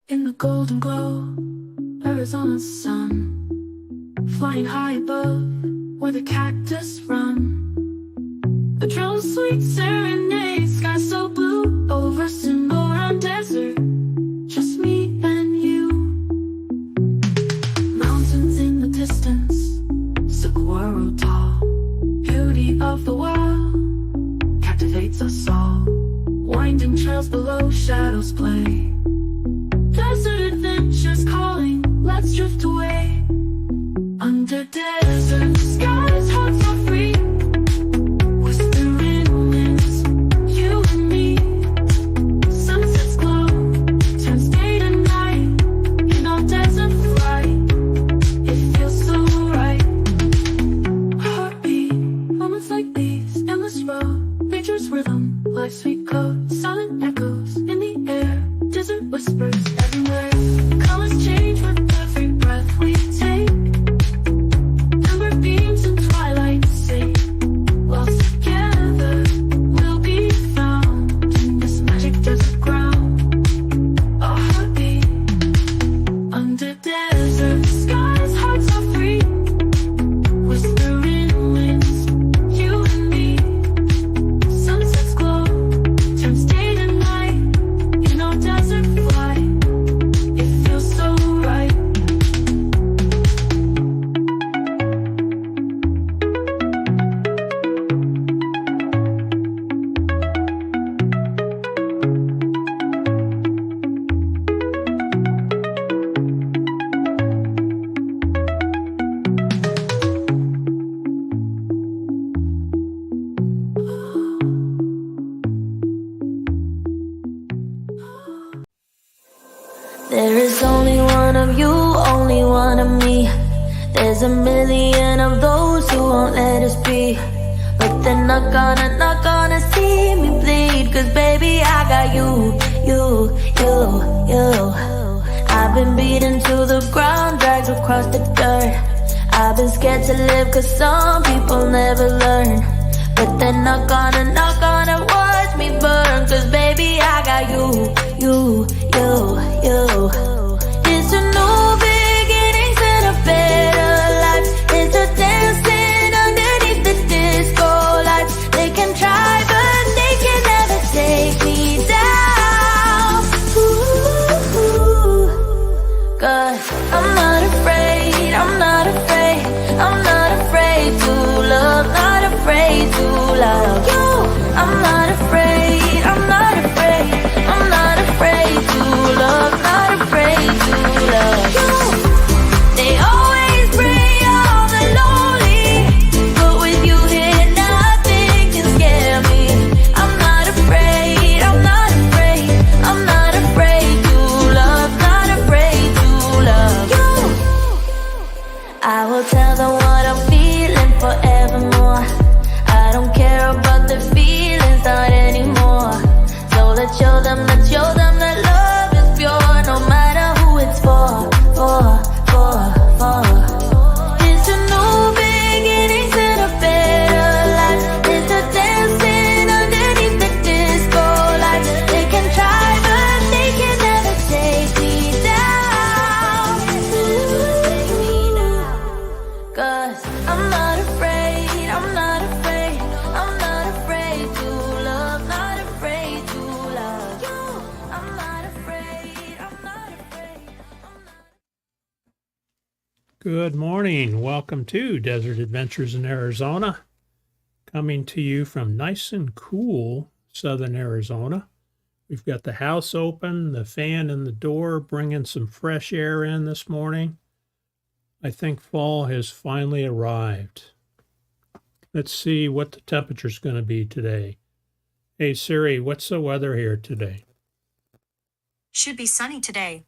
In the golden glow, Arizona's sun, flying high above where the cactus run. A drill's sweet serenade, sky so blue over Sonora desert. Just me and you. Mountains in the distance, saguaro tall. Beauty of the wild captivates us all. Winding trails below, shadows play. Desert adventures calling, let's drift away. Under desert skies, hearts are free. Whispering winds, you and me. Sunsets glow, turns day to night. In our desert flight, it feels so right. Heartbeat, moments like these, endless road. Nature's rhythm, life's sweet code. Silent echoes in the air, desert whispers everywhere. Colors change with every breath we take. Ember beams and twilight sing. Lost together, we'll be found in this magic desert ground. A heartbeat under desert skies, hearts are free. Whispering winds, you and me. Sunsets glow, turns day to night. In our desert flight, it feels so right. There is only one of you, only one of me. There's a million of those who won't let us be. But they're not gonna see me bleed. Cause baby, I got you. I've been beaten to the ground, dragged across the dirt. I've been scared to live cause some people never learn. But they're not gonna watch me burn. Cause baby, I got you. It's a new beginnings and a better life. It's a dancing underneath the disco lights. They can try but they can never take me down. Cause I'm not afraid, I'm not afraid. I'm not afraid to love, not afraid to love you. I'm not afraid, I'm not afraid. I'm not afraid to love, not afraid to love you. They always bring all the lonely, but with you here nothing can scare me. I'm not afraid, I'm not afraid. I'm not afraid to love, not afraid to love you. I will tell them what I'm feeling forevermore. I don't care about their feelings, not anymore. So let's show them that love is pure, no matter who it's for. It's a new beginnings and a better life. It's a dancing underneath the disco lights. They can try but they can never take me down. Cause I'm not afraid, I'm not afraid. I'm not afraid to love, not afraid to love you. I'm not afraid, I'm not afraid. Good morning. Welcome to Desert Adventures in Arizona. Coming to you from nice and cool southern Arizona. We've got the house open, the fan in the door, bringing some fresh air in this morning. I think fall has finally arrived. Let's see what the temperature's going to be today. Hey Siri, what's the weather here today? Should be sunny today.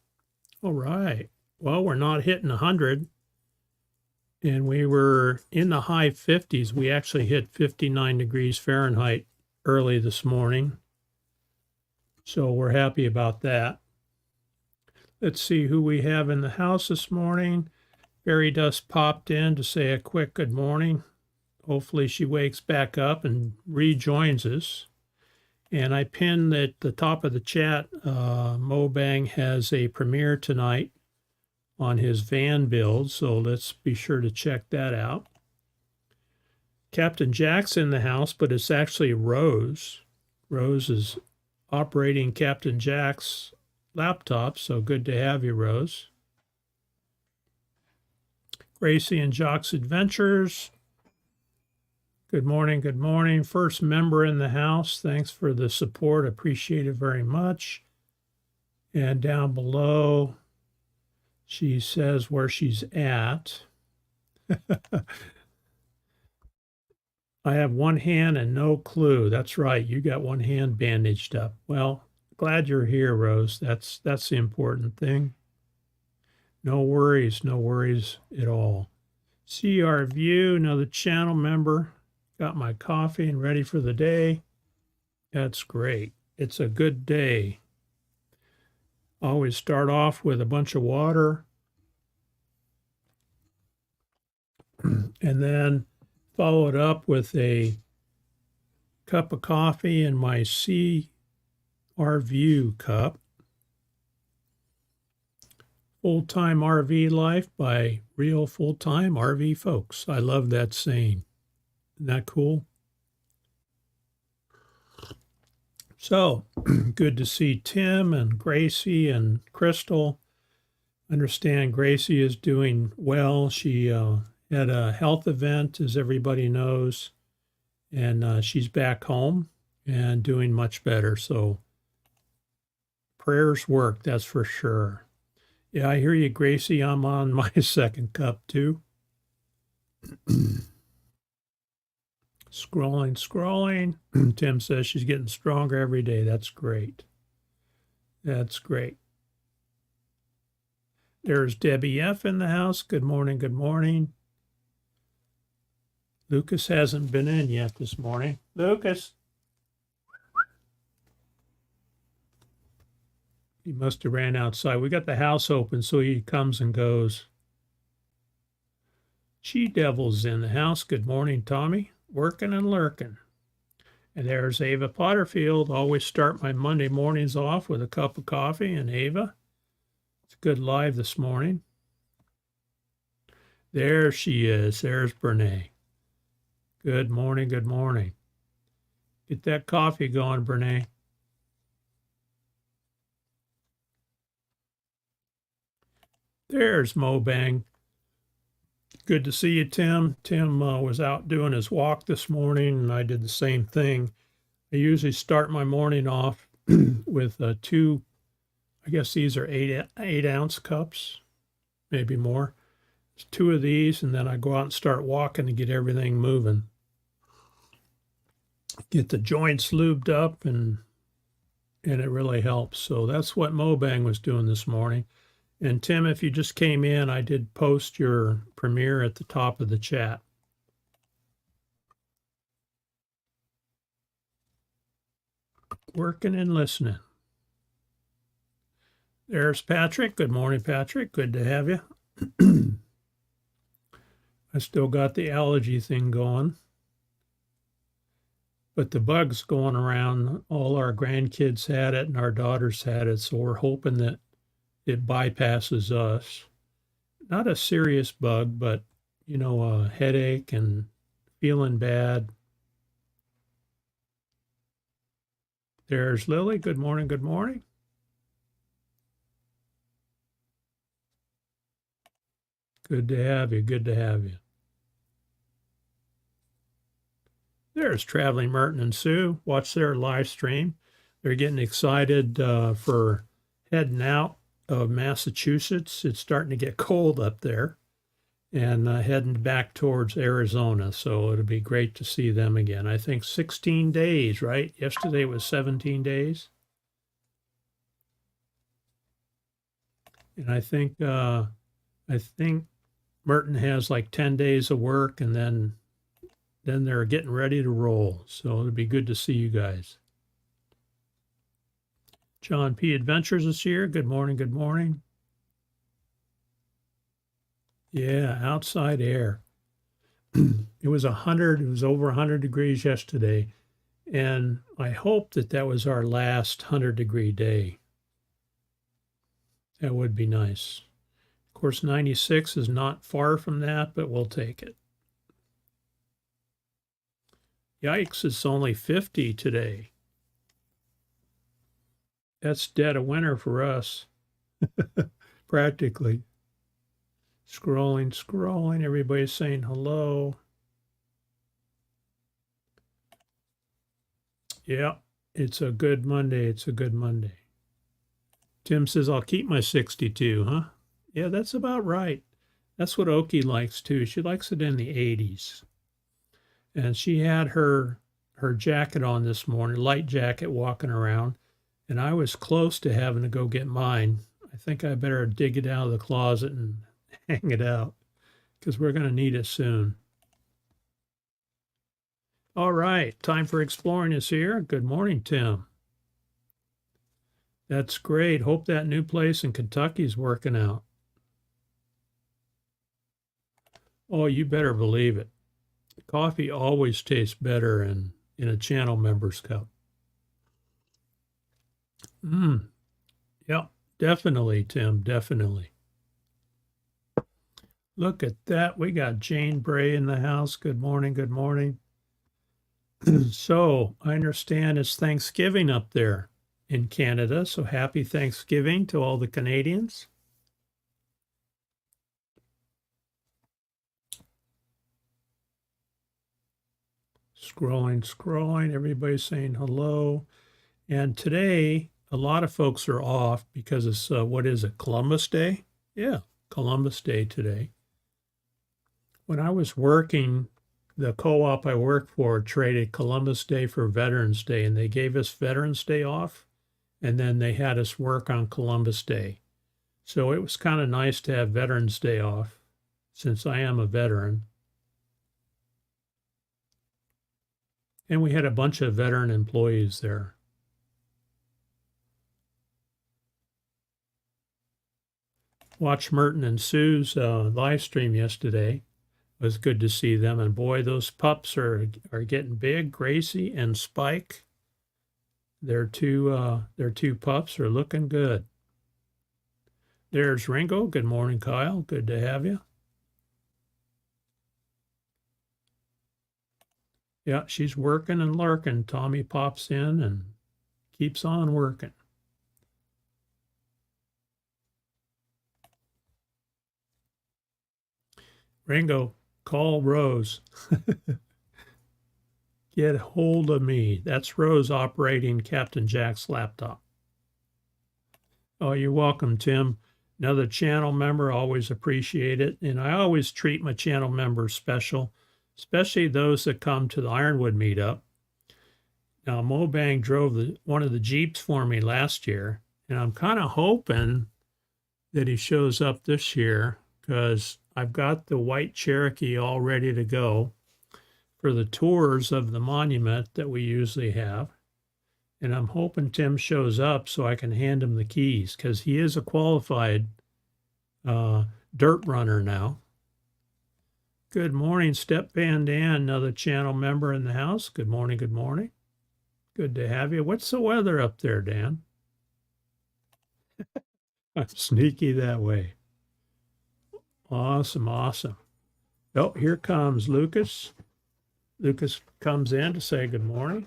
All right. Well, we're not hitting 100. And we were in the high 50s. We actually hit 59 degrees Fahrenheit early this morning. So we're happy about that. Let's see who we have in the house this morning. Fairy Dust popped in to say a quick good morning. Hopefully she wakes back up and rejoins us. And I pinned at the top of the chat, Mobang has a premiere tonight on his van build, so let's be sure to check that out. Captain Jack's in the house, but it's actually Rose. Rose is operating Captain Jack's laptop, so good to have you, Rose. Gracie and Jock's Adventures. Good morning, good morning. First member in the house. Thanks for the support. Appreciate it very much. And down below, she says where she's at. I have one hand and no clue. That's right. You got one hand bandaged up. Well, glad you're here, Rose. That's the important thing. No worries at all. See our view, another channel member. Got my coffee and ready for the day. That's great. It's a good day. Always start off with a bunch of water and then follow it up with a cup of coffee in my CR View cup. Full-Time RV Life by Real Full-Time RV Folks. I love that saying. Isn't that cool? So, good to see Tim and Gracie and Crystal. Understand Gracie is doing well. She had a health event, as everybody knows, and she's back home and doing much better. So, prayers work, that's for sure. Yeah, I hear you, Gracie. I'm on my second cup, too. Scrolling. Tim says she's getting stronger every day. That's great. That's great. There's Debbie F. in the house. Good morning, good morning. Lucas hasn't been in yet this morning. Lucas. He must have ran outside. We got the house open, so he comes and goes. She-Devil's in the house. Good morning, Tommy. Working and lurking. And there's Ava Potterfield. Always start my Monday mornings off with a cup of coffee. And Ava, it's a good live this morning. There she is. There's Brene. Good morning, good morning. Get that coffee going, Brene. There's Mobang. Good to see you, Tim. Tim was out doing his walk this morning, and I did the same thing. I usually start my morning off with two, I guess these are 8-ounce cups, maybe more. It's 2 of these, and then I go out and start walking to get everything moving. Get the joints lubed up, and it really helps. So that's what Mobang was doing this morning. And Tim, if you just came in, I did post your premiere at the top of the chat. Working and listening. There's Patrick. Good morning, Patrick. Good to have you. I still got the allergy thing going. But the bug's going around. All our grandkids had it and our daughters had it. So we're hoping that it bypasses us. Not a serious bug, but, you know, a headache and feeling bad. There's Lily. Good morning, good morning. Good to have you, good to have you. There's Traveling Merton and Sue. Watch their live stream. They're getting excited for heading out of Massachusetts. It's starting to get cold up there, and heading back towards Arizona. So it'll be great to see them again. I think 16 days, right? Yesterday was 17 days. And I think Merton has like 10 days of work, and then they're getting ready to roll. So it'll be good to see you guys. John P. Adventures is here. Good morning, good morning. Yeah, outside air. It was over 100 degrees yesterday, And I hope that that was our last 100-degree day. That would be nice. Of course, 96 is not far from that, but we'll take it. Yikes, it's only 50 today. That's dead of winter for us, practically. Scrolling, everybody's saying hello. Yeah, it's a good Monday. It's a good Monday. Tim says, I'll keep my 62, huh? Yeah, that's about right. That's what Oki likes too. She likes it in the 80s. And she had her jacket on this morning, light jacket, walking around. And I was close to having to go get mine. I think I better dig it out of the closet and hang it out because we're going to need it soon. All right, time for exploring is here. Good morning, Tim. That's great. Hope that new place in Kentucky's working out. Oh, you better believe it. Coffee always tastes better in a channel member's cup. Yep, definitely, Tim, definitely. Look at that. We got Jane Bray in the house. Good morning, good morning. So I understand it's Thanksgiving up there in Canada. So happy Thanksgiving to all the Canadians. Scrolling. Everybody's saying hello. And today, a lot of folks are off because it's, what is it, Columbus Day? Yeah, Columbus Day today. When I was working, the co-op I worked for traded Columbus Day for Veterans Day, and they gave us Veterans Day off, and then they had us work on Columbus Day. So it was kind of nice to have Veterans Day off, since I am a veteran. And we had a bunch of veteran employees there. Watched Merton and Sue's live stream yesterday. It was good to see them. And boy, those pups are getting big. Gracie and Spike, their two pups are looking good. There's Ringo. Good morning, Kyle. Good to have you. Yeah, she's working and lurking. Tommy pops in and keeps on working. Ringo, call Rose. Get hold of me. That's Rose operating Captain Jack's laptop. Oh, you're welcome, Tim. Another channel member, always appreciate it. And I always treat my channel members special, especially those that come to the Ironwood meetup. Now, Mobang drove one of the Jeeps for me last year, and I'm kind of hoping that he shows up this year because I've got the white Cherokee all ready to go for the tours of the monument that we usually have. And I'm hoping Tim shows up so I can hand him the keys because he is a qualified dirt runner now. Good morning, Step Van Dan, another channel member in the house. Good morning, good morning. Good to have you. What's the weather up there, Dan? I'm sneaky that way. Awesome. Oh, here comes Lucas. Lucas comes in to say good morning.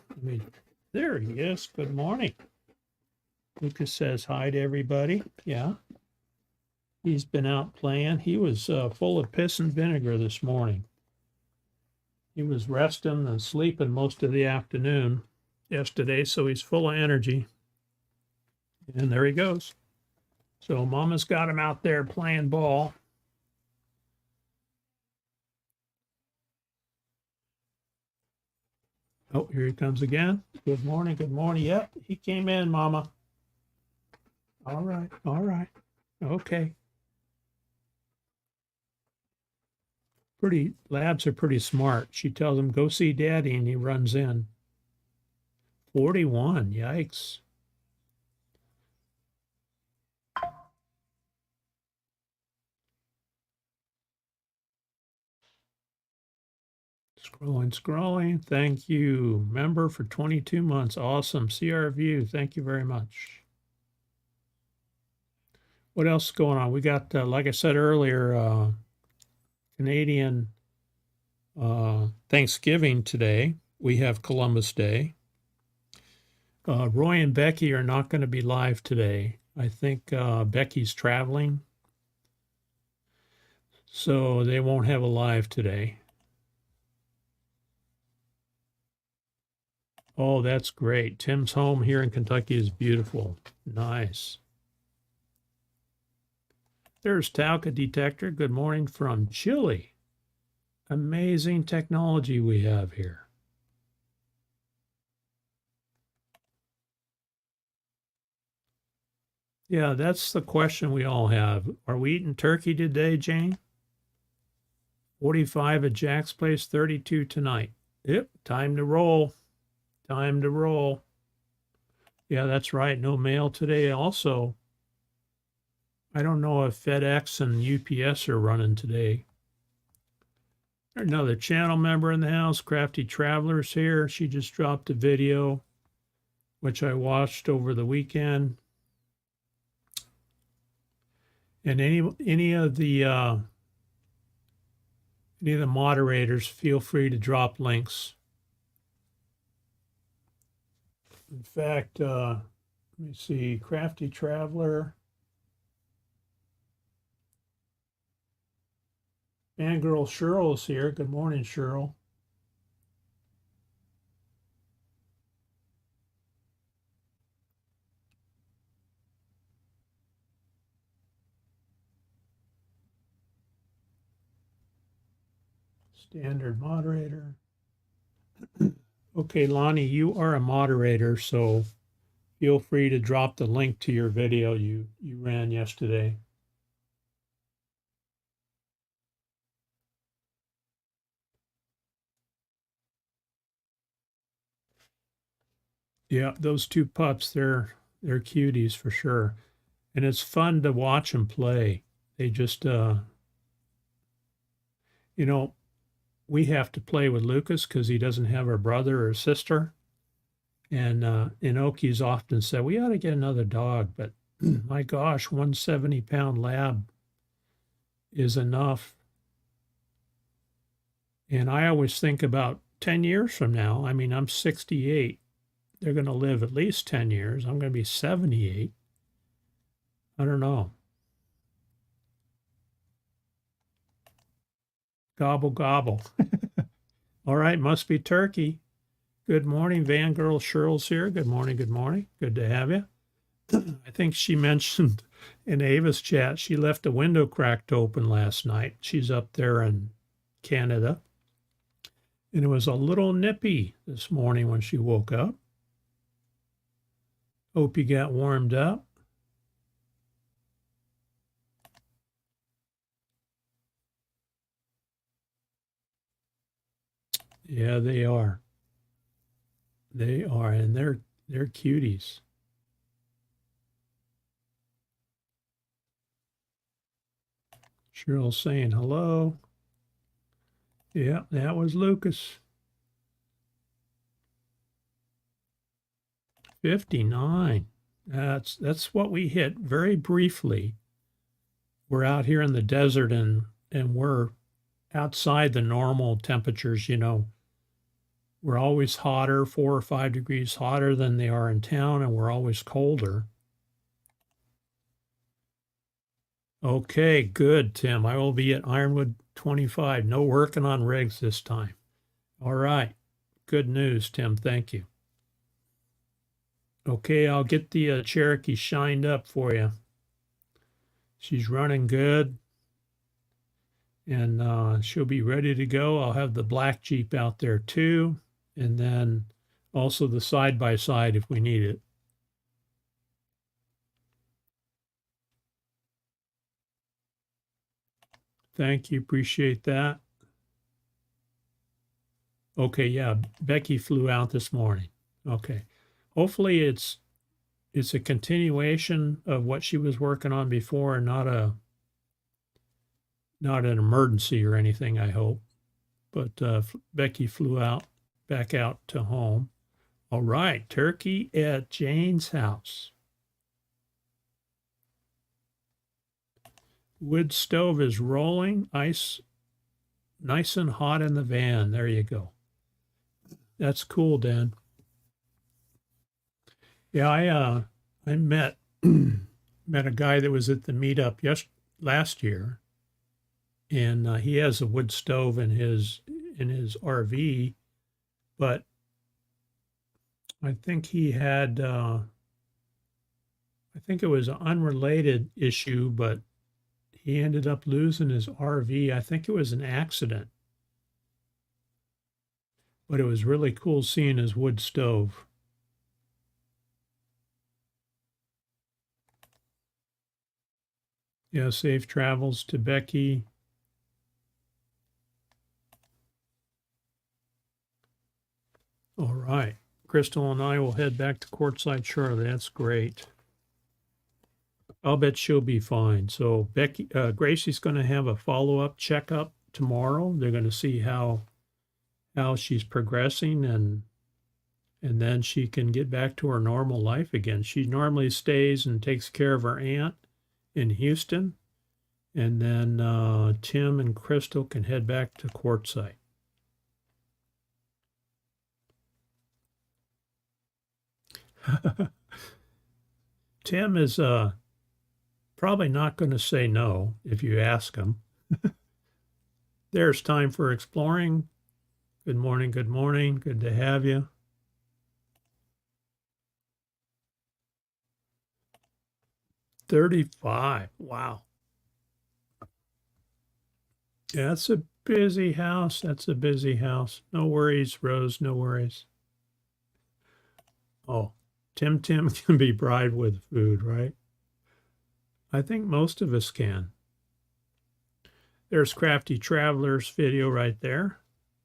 There he is. Good morning. Lucas says hi to everybody. Yeah. He's been out playing. He was full of piss and vinegar this morning. He was resting and sleeping most of the afternoon yesterday, so he's full of energy. And there he goes. So Mama's got him out there playing ball. Oh, here he comes again. Good morning. Yep, he came in, Mama. All right. Okay. Labs are pretty smart. She tells him, go see Daddy, and he runs in. 41, yikes. Scrolling. Thank you. Member for 22 months. Awesome. CR View. Thank you very much. What else is going on? We got, like I said earlier, Canadian Thanksgiving today. We have Columbus Day. Roy and Becky are not going to be live today. I think Becky's traveling, so they won't have a live today. Oh, that's great. Tim's home here in Kentucky is beautiful. Nice. There's Talca Detector. Good morning from Chile. Amazing technology we have here. Yeah, that's the question we all have. Are we eating turkey today, Jane? 45 at Jack's Place, 32 tonight. Yep, time to roll. Time to roll. Yeah, that's right. No mail today also. I don't know if FedEx and UPS are running today. There's another channel member in the house, Crafty Travelers here. She just dropped a video, which I watched over the weekend. And any of the moderators, feel free to drop links. In fact, let me see, Crafty Traveler. Fangirl Cheryl's here. Good morning, Cheryl. Standard moderator. Okay, Lonnie, you are a moderator, so feel free to drop the link to your video you ran yesterday. Yeah, those two pups, they're cuties for sure. And it's fun to watch them play. They just, you know, we have to play with Lucas because he doesn't have a brother or sister. And Inoki's often said, we ought to get another dog. But my gosh, 170-pound lab is enough. And I always think about 10 years from now. I mean, I'm 68. They're going to live at least 10 years. I'm going to be 78. I don't know. Gobble, gobble. All right, must be turkey. Good morning, Fangirl Cheryl's here. Good morning, good morning. Good to have you. I think she mentioned in Ava's chat, she left the window cracked open last night. She's up there in Canada. And it was a little nippy this morning when she woke up. Hope you got warmed up. Yeah, they are. They are, and they're cuties. Cheryl's saying hello. Yeah, that was Lucas. 59. That's what we hit very briefly. We're out here in the desert and we're outside the normal temperatures, you know. We're always hotter, 4 or 5 degrees hotter than they are in town, and we're always colder. Okay, good, Tim. I will be at Ironwood 25. No working on rigs this time. All right. Good news, Tim. Thank you. Okay, I'll get the Cherokee shined up for you. She's running good. And she'll be ready to go. I'll have the black Jeep out there too. And then also the side-by-side if we need it. Thank you. Appreciate that. Okay, yeah. Becky flew out this morning. Okay. Hopefully it's a continuation of what she was working on before and not an emergency or anything, I hope. but Becky flew back out to home. All right, turkey at Jane's house. Wood stove is rolling, ice nice and hot in the van. There you go. That's cool, Dan. Yeah, I met a guy that was at the meetup last year, and he has a wood stove in his RV, but I think he had I think it was an unrelated issue, but he ended up losing his RV. I think it was an accident, but it was really cool seeing his wood stove. Yeah, safe travels to Becky. All right. Crystal and I will head back to Quartzsite shortly. That's great. I'll bet she'll be fine. So Gracie's going to have a follow-up checkup tomorrow. They're going to see how she's progressing, and then she can get back to her normal life again. She normally stays and takes care of her aunt in Houston, and then Tim and Crystal can head back to Quartzsite. Tim is probably not going to say no if you ask him. There's time for exploring. Good morning, good morning. Good to have you. $35. Wow. Yeah, that's a busy house. That's a busy house. No worries, Rose. No worries. Oh, Tim can be bribed with food, right? I think most of us can. There's Crafty Traveler's video right there.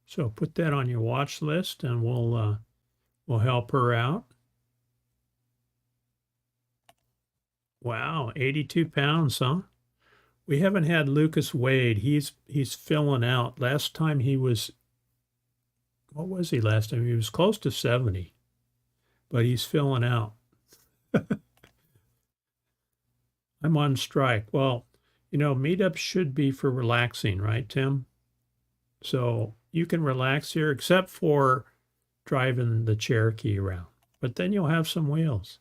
So put that on your watch list, and we'll help her out. Wow, 82 pounds, huh? We haven't had Lucas Wade. He's filling out. Last time he was, what was he last time? He was close to 70, but he's filling out. I'm on strike. Well, meetups should be for relaxing, right, Tim? So you can relax here, except for driving the Cherokee around, but then you'll have some wheels.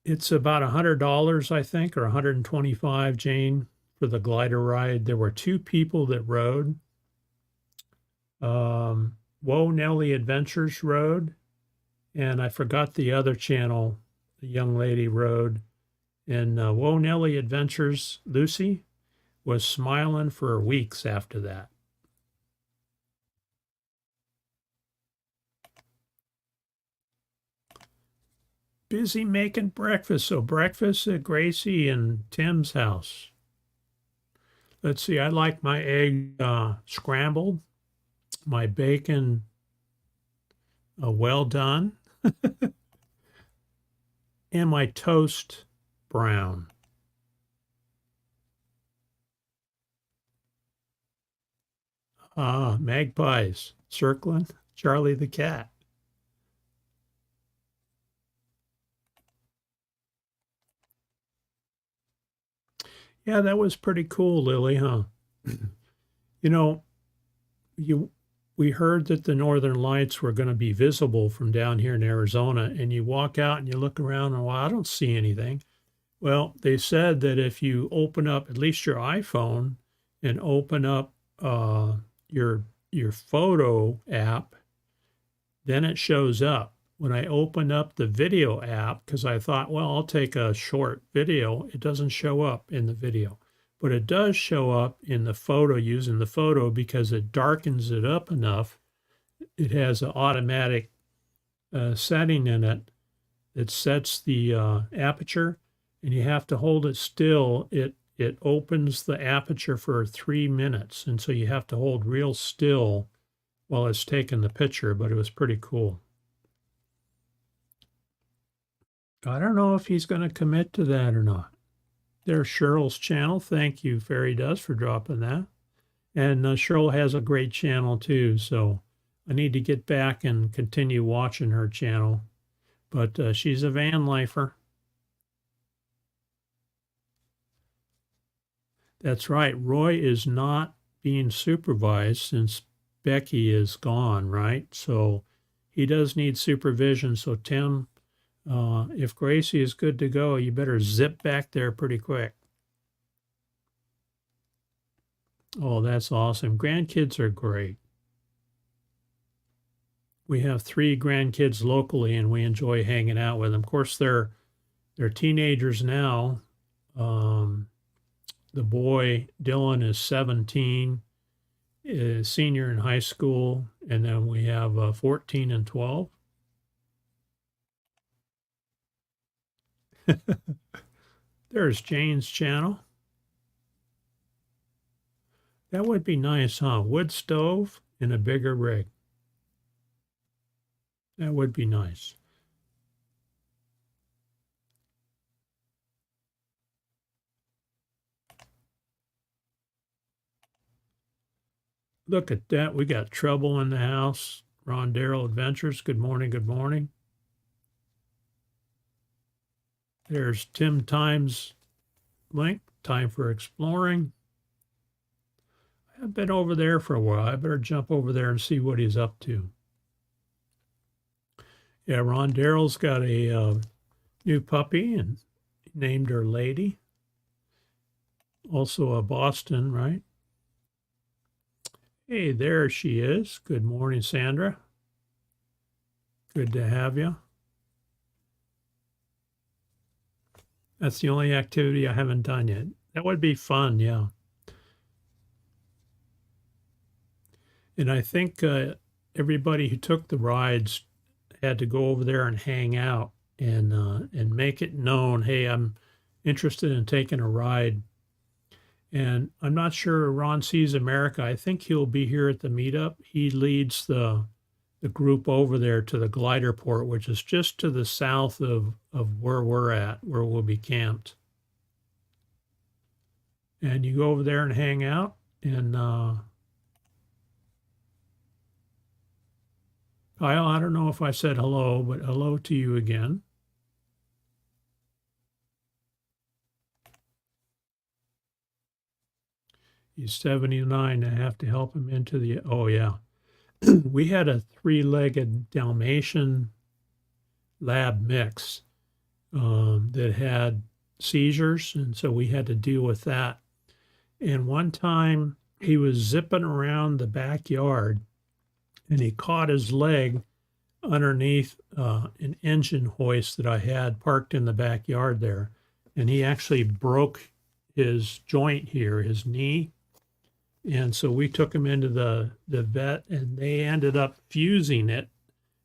It's about $100, I think, or $125, Jane, for the glider ride. There were 2 people that rode. Whoa Nelly Adventures rode, and I forgot the other channel the young lady rode. And Whoa Nelly Adventures, Lucy, was smiling for weeks after that. Busy making breakfast. So breakfast at Gracie and Tim's house. Let's see, I like my egg scrambled, my bacon well done, and my toast brown. Magpies circling, Charlie the cat. Yeah, that was pretty cool, Lily, huh? We heard that the northern lights were going to be visible from down here in Arizona, and you walk out and you look around and, well, I don't see anything. Well, they said that if you open up at least your iPhone and open up your photo app, then it shows up. When I opened up the video app, because I thought, well, I'll take a short video, it doesn't show up in the video. But it does show up in the photo, using the photo, because it darkens it up enough. It has an automatic setting in it that sets the aperture, and you have to hold it still. It opens the aperture for 3 minutes, and so you have to hold real still while it's taking the picture, but it was pretty cool. I don't know if he's going to commit to that or not. There's Cheryl's channel. Thank you, Fairy Dust, for dropping that. And Cheryl has a great channel too, so I need to get back and continue watching her channel. But she's a van lifer. That's right. Roy is not being supervised since Becky is gone, right? So he does need supervision. So Tim, if Gracie is good to go, you better zip back there pretty quick. Oh, that's awesome. Grandkids are great. We have 3 grandkids locally, and we enjoy hanging out with them. Of course, they're teenagers now. The boy, Dylan, is 17, is senior in high school, and then we have 14 and 12. There's Jane's channel. That would be nice, huh? Wood stove and a bigger rig. That would be nice. Look at that. We got trouble in the house. Ron Darrell Adventures. Good morning. Good morning. There's Tim Times link. Time for exploring. I've been over there for a while. I better jump over there and see what he's up to. Yeah, Ron Darrell's got a new puppy and named her Lady. Also a Boston, right? Hey, there she is. Good morning, Sandra. Good to have you. That's the only activity I haven't done yet. That would be fun, yeah. And I think everybody who took the rides had to go over there and hang out and make it known, hey, I'm interested in taking a ride. And I'm not sure Ron Sees America. I think he'll be here at the meetup. He leads the group over there to the glider port, which is just to the south of where we're at, where we'll be camped. And you go over there and hang out. And Kyle, I don't know if I said hello, but hello to you again. He's 79. I have to help him into the, oh yeah. We had a 3-legged Dalmatian lab mix that had seizures, and so we had to deal with that. And one time he was zipping around the backyard, and he caught his leg underneath an engine hoist that I had parked in the backyard there, and he actually broke his joint here, his knee. And so we took him into the vet, and they ended up fusing it.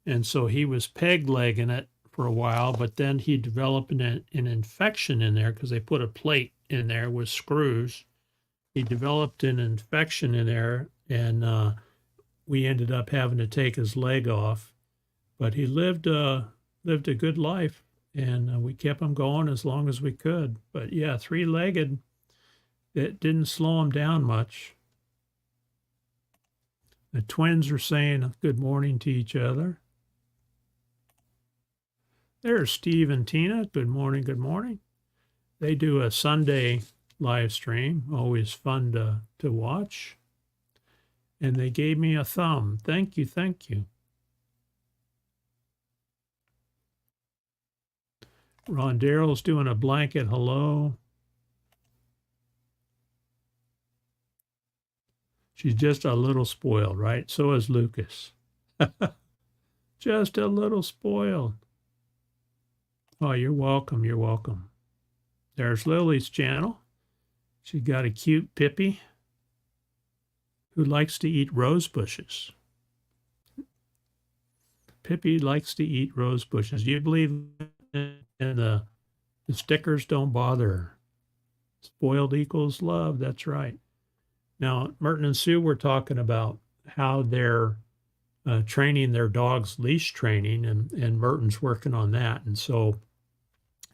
And so he was peg legging it for a while, but then he developed an infection in there because they put a plate in there with screws. He developed an infection in there, and we ended up having to take his leg off. But he lived a good life, and we kept him going as long as we could. But yeah, 3-legged, it didn't slow him down much. The twins are saying good morning to each other. There's Steve and Tina. Good morning, good morning. They do a Sunday live stream, always fun to watch. And they gave me a thumb. Thank you, thank you. Ron Darrell's doing a blanket hello. She's just a little spoiled, right? So is Lucas. Just a little spoiled. Oh, you're welcome. You're welcome. There's Lily's channel. She got a cute Pippi who likes to eat rose bushes. Pippi likes to eat rose bushes. Do you believe in the stickers don't bother her? Spoiled equals love. That's right. Now, Merton and Sue were talking about how they're training their dogs leash training, and Merton's working on that. And so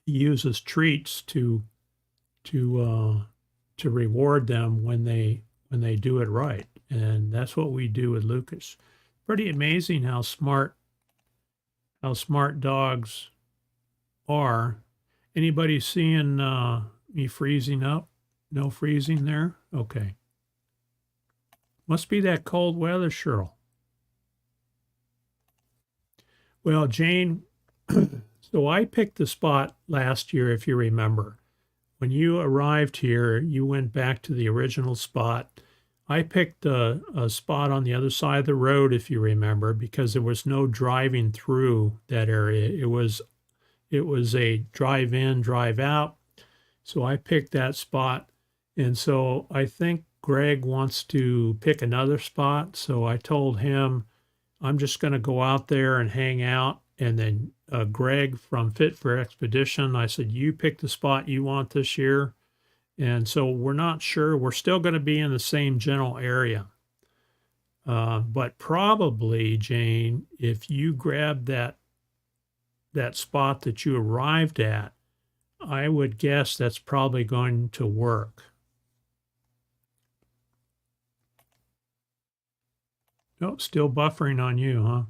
he uses treats to to reward them when they do it right. And that's what we do with Lucas. Pretty amazing how smart dogs are. Anybody seeing me freezing up? No freezing there? Okay. Must be that cold weather, Cheryl. Well, Jane, so I picked the spot last year, if you remember. When you arrived here, you went back to the original spot. I picked a spot on the other side of the road, if you remember, because there was no driving through that area. It was a drive in, drive out. So I picked that spot. And so I think Greg wants to pick another spot. So I told him I'm just going to go out there and hang out. And then Greg from Fit for Expedition, I said, you pick the spot you want this year. And so we're not sure. We're still going to be in the same general area. But probably, Jane, if you grab that spot that you arrived at, I would guess that's probably going to work. Oh, still buffering on you, huh?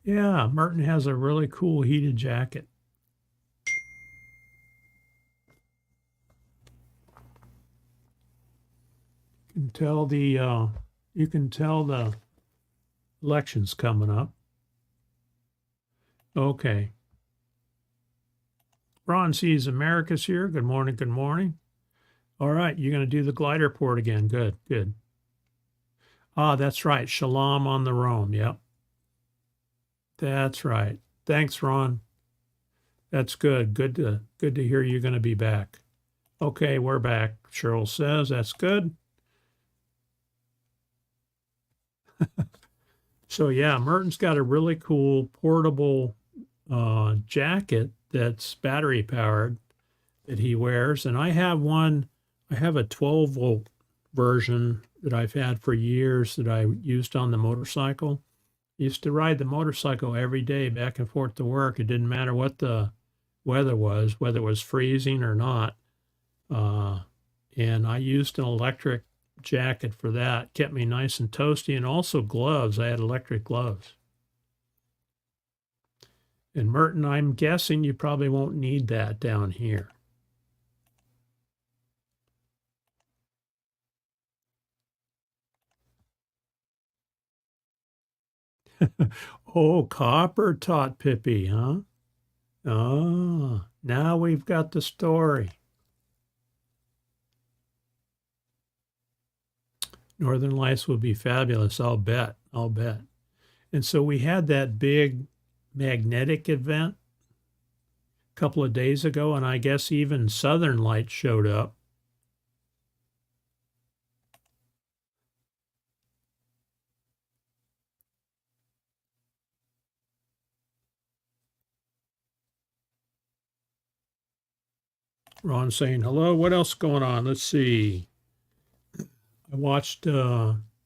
Yeah, Merton has a really cool heated jacket. You can tell the election's coming up. Okay. Ron sees America's here. Good morning. Good morning. All right, you're going to do the glider port again. Good, good. Ah, that's right. Shalom on the Rome. Yep. That's right. Thanks, Ron. That's good. Good to hear you're going to be back. Okay, we're back. Cheryl says that's good. So yeah, Merton's got a really cool portable jacket that's battery powered that he wears, and I have one. I have a 12-volt version that I've had for years that I used on the motorcycle. I used to ride the motorcycle every day back and forth to work. It didn't matter what the weather was, whether it was freezing or not. And I used an electric jacket for that. Kept me nice and toasty, and also gloves. I had electric gloves. And Merton, I'm guessing you probably won't need that down here. Oh, Copper taught Pippi, huh? Oh, now we've got the story. Northern Lights will be fabulous, I'll bet. I'll bet. And so we had that big magnetic event a couple of days ago, and I guess even Southern Lights showed up. Ron saying hello. What else going on? Let's see. I watched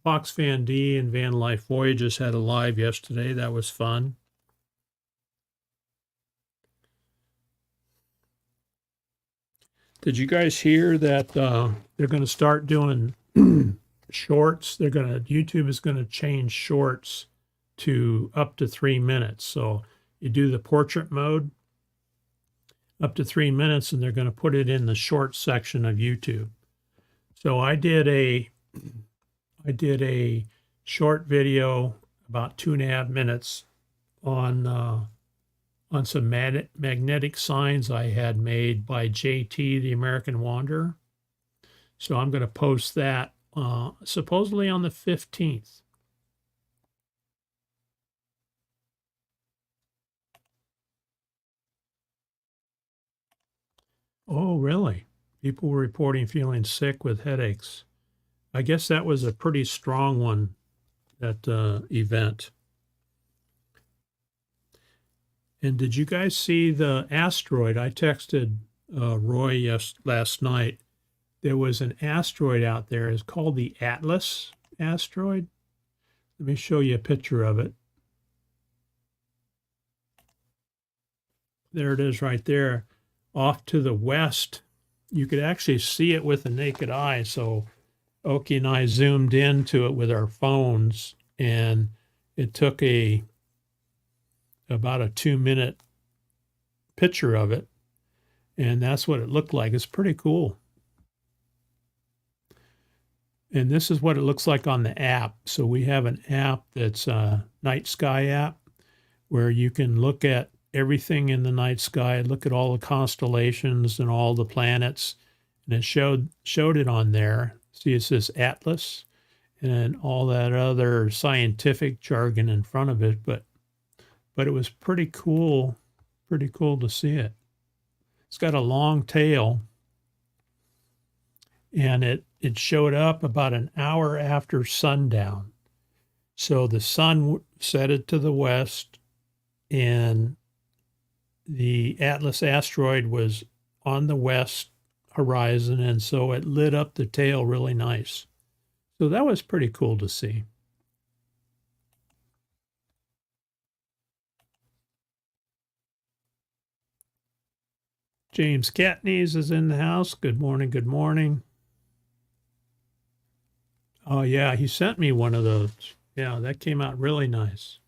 Fox Van D and Van Life Voyages had a live yesterday. That was fun. Did you guys hear that they're going to start doing shorts? YouTube is going to change shorts to up to 3 minutes. So you do the portrait mode up to 3 minutes, and they're going to put it in the short section of YouTube. So I did a short video about 2.5 minutes on some magnetic signs I had made by JT, the American Wanderer. So I'm going to post that supposedly on the 15th. Oh, really? People were reporting feeling sick with headaches. I guess that was a pretty strong one, that event. And did you guys see the asteroid? I texted Roy last night. There was an asteroid out there. It's called the Atlas asteroid. Let me show you a picture of it. There it is right there. off to the west, you could actually see it with the naked eye. So Oki and I zoomed into it with our phones, and it took about a 2-minute picture of it, and that's what it looked like. It's pretty cool. And this is what it looks like on the app. So we have an app that's a night sky app where you can look at everything in the night sky, look at all the constellations and all the planets. And it showed it on there. See, it says Atlas and all that other scientific jargon in front of it. But it was pretty cool to see it. It's got a long tail, and it showed up about an hour after sundown. So the sun set it to the west, and the Atlas asteroid was on the west horizon, and so it lit up the tail really nice. So that was pretty cool to see. James Catneys is in the house. Good morning, good morning. Oh, yeah, he sent me one of those. Yeah, that came out really nice.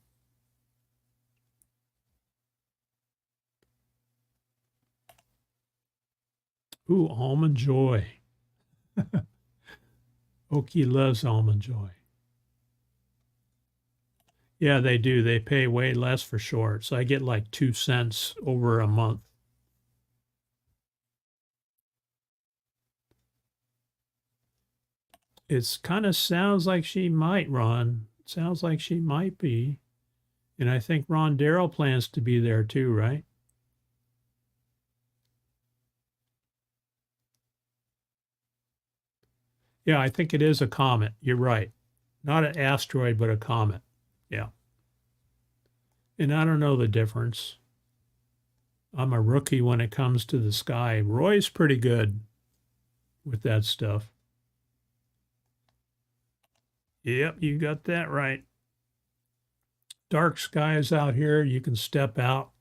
Ooh, Almond Joy. Oki loves Almond Joy. Yeah, they do. They pay way less for shorts. I get like 2 cents over a month. It kind of sounds like she might, Ron. Sounds like she might be. And I think Ron Darrell plans to be there too, right? Yeah, I think it is a comet. You're right. Not an asteroid, but a comet. Yeah. And I don't know the difference. I'm a rookie when it comes to the sky. Roy's pretty good with that stuff. Yep, you got that right. Dark skies out here. You can step out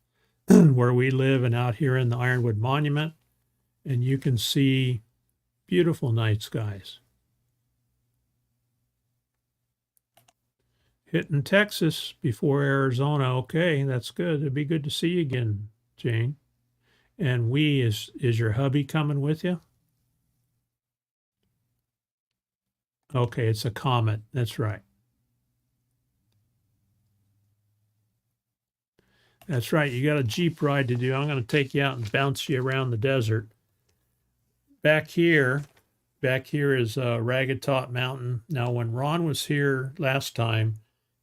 where we live and out here in the Ironwood Monument, and you can see beautiful night skies. Hitting Texas before Arizona. Okay, that's good. It'd be good to see you again, Jane. And is your hubby coming with you? Okay, it's a comet. That's right. That's right. You got a Jeep ride to do. I'm going to take you out and bounce you around the desert. Back here is Ragged Top Mountain. Now, when Ron was here last time,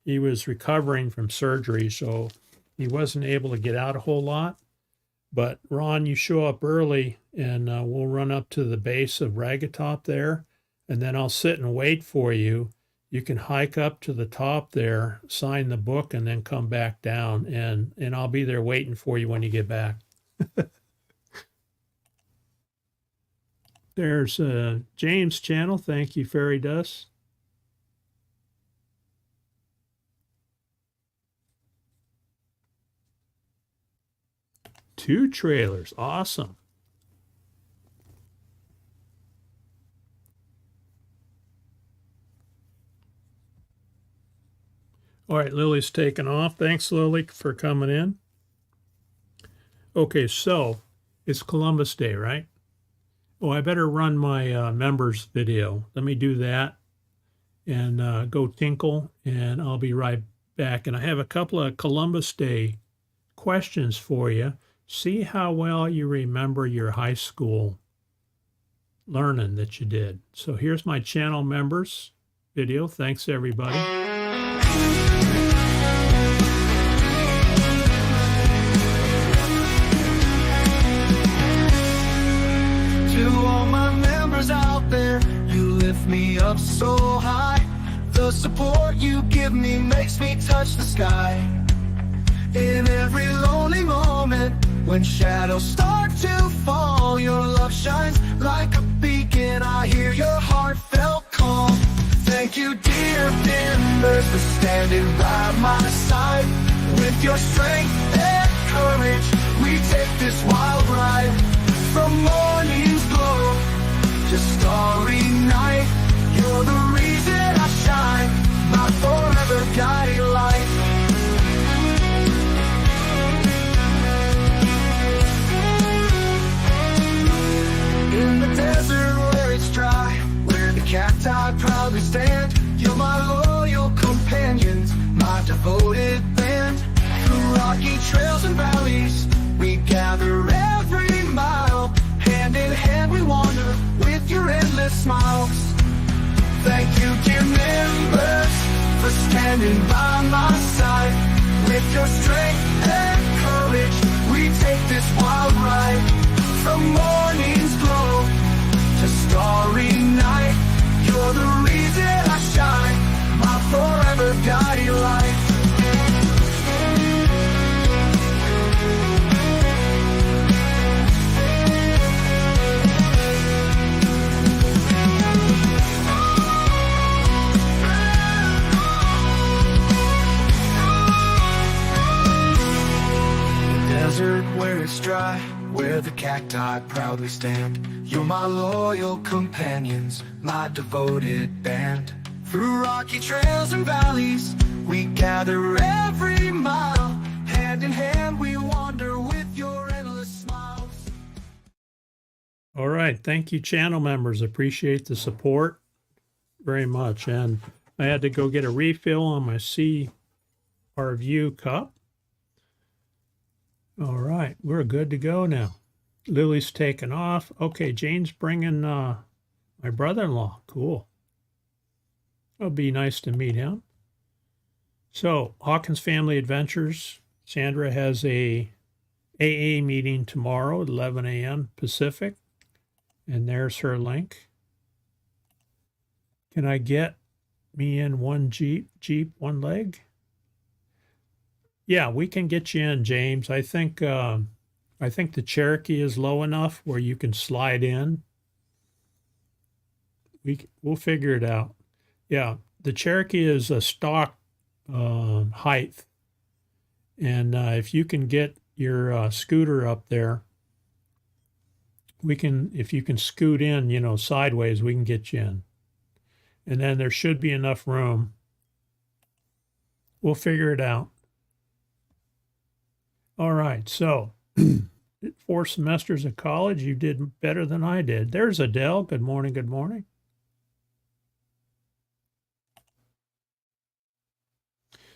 he was recovering from surgery, so he wasn't able to get out a whole lot. But Ron, you show up early, and we'll run up to the base of Ragged Top there. And then I'll sit and wait for you. You can hike up to the top there, sign the book, and then come back down. And I'll be there waiting for you when you get back. There's James' channel. Thank you, Fairy Dust. Two trailers. Awesome. All right, Lily's taking off. Thanks, Lily, for coming in. Okay, so it's Columbus Day, right? Oh, I better run my members video. Let me do that and go tinkle, and I'll be right back. And I have a couple of Columbus Day questions for you. See how well you remember your high school learning that you did. So here's my channel members video. Thanks, everybody. To all my members out there, you lift me up so high. The support you give me makes me touch the sky. In every lonely moment, when shadows start to fall, your love shines like a beacon. I hear your heartfelt call. Thank you, dear members, for standing by my side. With your strength and courage, We take this wild ride from morning's glow to starry night. You're the reason I shine, my forever guiding light. In the desert where it's dry, where the cacti proudly stand, you're my loyal companions, my devoted band. Through rocky trails and valleys, we gather every mile. Hand in hand we wander with your endless smiles. Thank you, dear members, for standing by my side. With your strength and courage, we take this wild ride. From morning's glow to starry night, you're the reason I shine, my forever guiding light. Desert where it's dry, where the cacti proudly stand, you're my loyal companions, my devoted band. Through rocky trails and valleys, we gather every mile. Hand in hand we wander with your endless smiles. All right. Thank you, channel members. Appreciate the support very much. And I had to go get a refill on my CRView cup. All right. We're good to go now. Lily's taken off. Okay. Jane's bringing my brother-in-law. Cool. It'll be nice to meet him. So, Hawkins Family Adventures. Sandra has a AA meeting tomorrow at 11 a.m. Pacific. And there's her link. Can I get me in one Jeep, one leg? Yeah, we can get you in, James. I think the Cherokee is low enough where you can slide in. We'll figure it out. Yeah, the Cherokee is a stock height, and if you can get your scooter up there, if you can scoot in, sideways, we can get you in. And then there should be enough room. We'll figure it out. All right, so 4 semesters of college, you did better than I did. There's Adele. Good morning, good morning.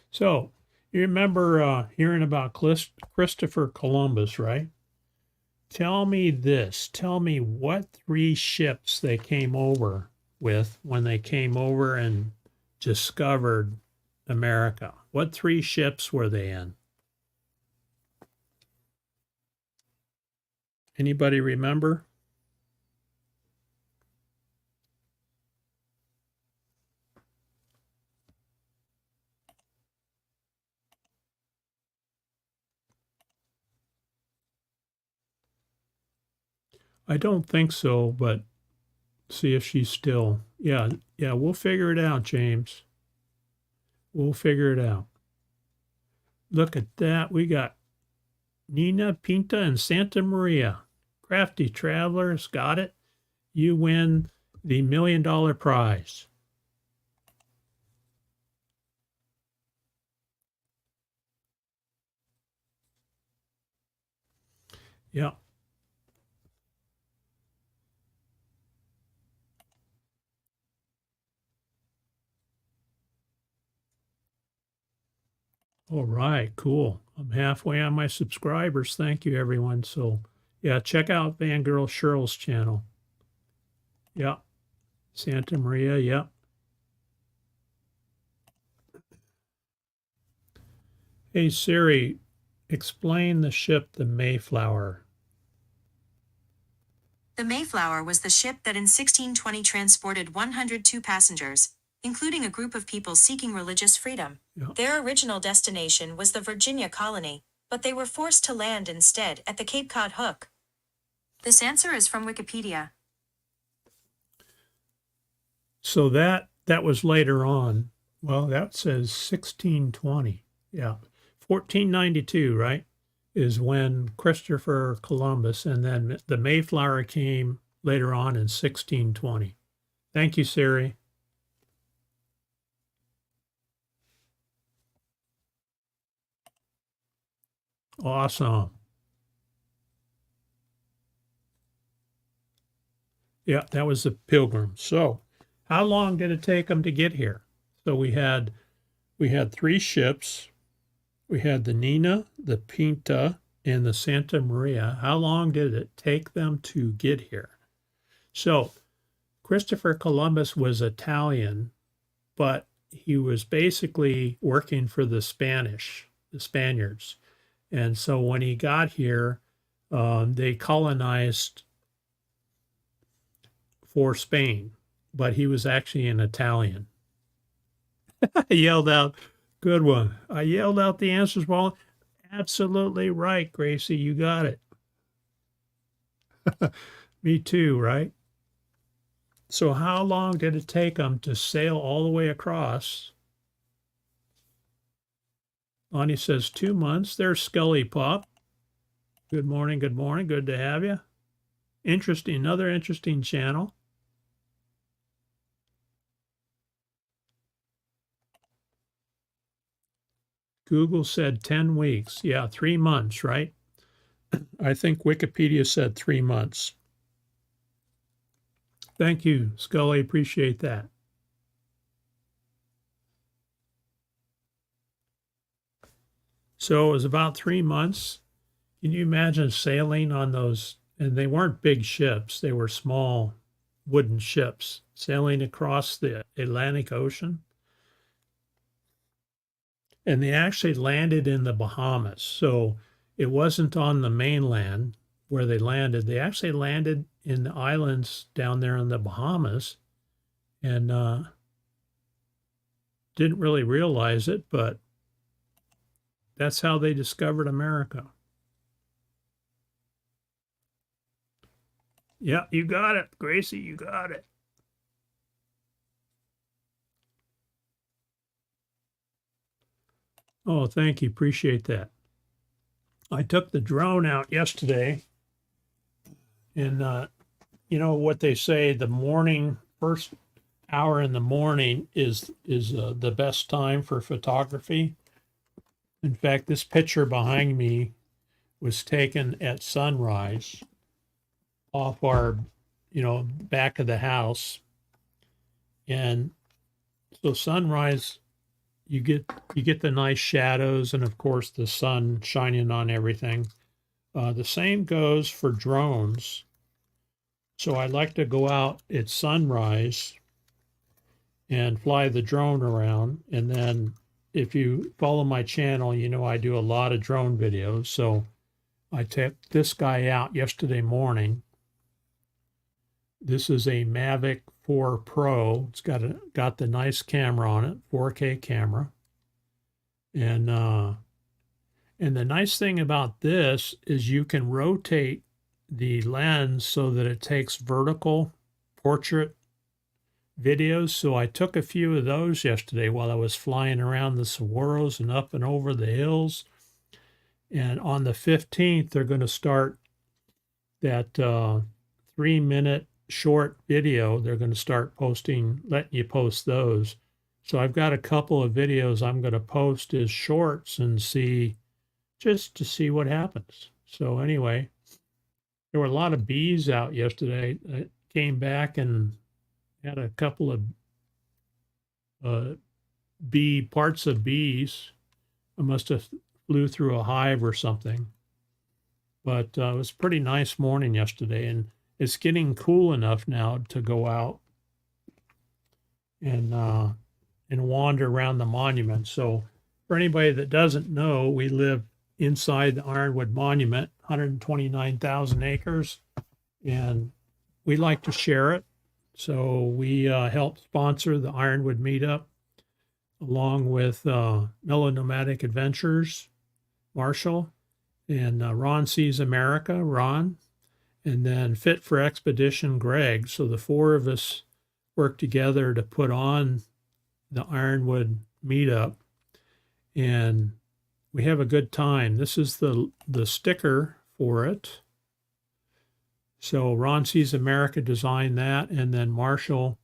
So, you remember hearing about Christopher Columbus, right? Tell me this. Tell me what 3 ships they came over with when they came over and discovered America. What 3 ships were they in? Anybody remember? I don't think so, but see if she's still. Yeah, we'll figure it out, James. We'll figure it out. Look at that. We got Nina, Pinta, and Santa Maria. Crafty Travelers, got it. You win the $1 million prize. Yeah. All right, cool. I'm halfway on my subscribers. Thank you, everyone. So, yeah, check out Fangirl Cheryl's channel. Yeah. Santa Maria, yeah. Hey, Siri, explain the ship, the Mayflower. The Mayflower was the ship that in 1620 transported 102 passengers, including a group of people seeking religious freedom. Yeah. Their original destination was the Virginia colony, but they were forced to land instead at the Cape Cod Hook. This answer is from Wikipedia. So that was later on. Well, that says 1620. Yeah. 1492, right? is when Christopher Columbus, and then the Mayflower came later on in 1620. Thank you, Siri. Awesome. Yeah, that was the Pilgrim. So, how long did it take them to get here? So we had 3 ships. We had the Nina, the Pinta, and the Santa Maria. How long did it take them to get here? So, Christopher Columbus was Italian, but he was basically working for the Spaniards. And so when he got here, they colonized for Spain, but he was actually an Italian. I yelled out, good one. I yelled out the answers, well, absolutely right, Gracie, you got it. Me too, right? So how long did it take them to sail all the way across? Lonnie says 2 months. There's Scully Pop. Good morning, good morning. Good to have you. Interesting, another interesting channel. Google said 10 weeks. Yeah, 3 months, right? I think Wikipedia said 3 months. Thank you, Scully. Appreciate that. So it was about 3 months. Can you imagine sailing on those? And they weren't big ships. They were small wooden ships sailing across the Atlantic Ocean. And they actually landed in the Bahamas. So it wasn't on the mainland where they landed. They actually landed in the islands down there in the Bahamas, and didn't really realize it, but that's how they discovered America. Yeah, you got it, Gracie, you got it. Oh, thank you. Appreciate that. I took the drone out yesterday, and you know what they say, the morning, first hour in the morning is the best time for photography. In fact, this picture behind me was taken at sunrise off our, back of the house. And so sunrise, you get the nice shadows and of course the sun shining on everything. The same goes for drones. So I like to go out at sunrise and fly the drone around. And then if you follow my channel, you know I do a lot of drone videos. So I took this guy out yesterday morning. This is a Mavic 4 Pro. It's got the nice camera on it, 4K camera. And the nice thing about this is you can rotate the lens so that it takes vertical portrait videos. So I took a few of those yesterday while I was flying around the saguaros and up and over the hills. And on the 15th, they're going to start that 3-minute short video. They're going to start posting, letting you post those. So I've got a couple of videos I'm going to post as shorts and see, just to see what happens. So anyway, there were a lot of bees out yesterday. I came back and had a couple of parts of bees. I must have flew through a hive or something. But it was a pretty nice morning yesterday, and it's getting cool enough now to go out and wander around the monument. So for anybody that doesn't know, we live inside the Ironwood Monument, 129,000 acres, and we like to share it. So we help sponsor the Ironwood Meetup along with Melonomadic Adventures, Marshall, and Ron Sees America, Ron, and then Fit for Expedition, Greg. So the 4 of us work together to put on the Ironwood Meetup. And we have a good time. This is the sticker for it. So Ron Sees America designed that, and then Marshall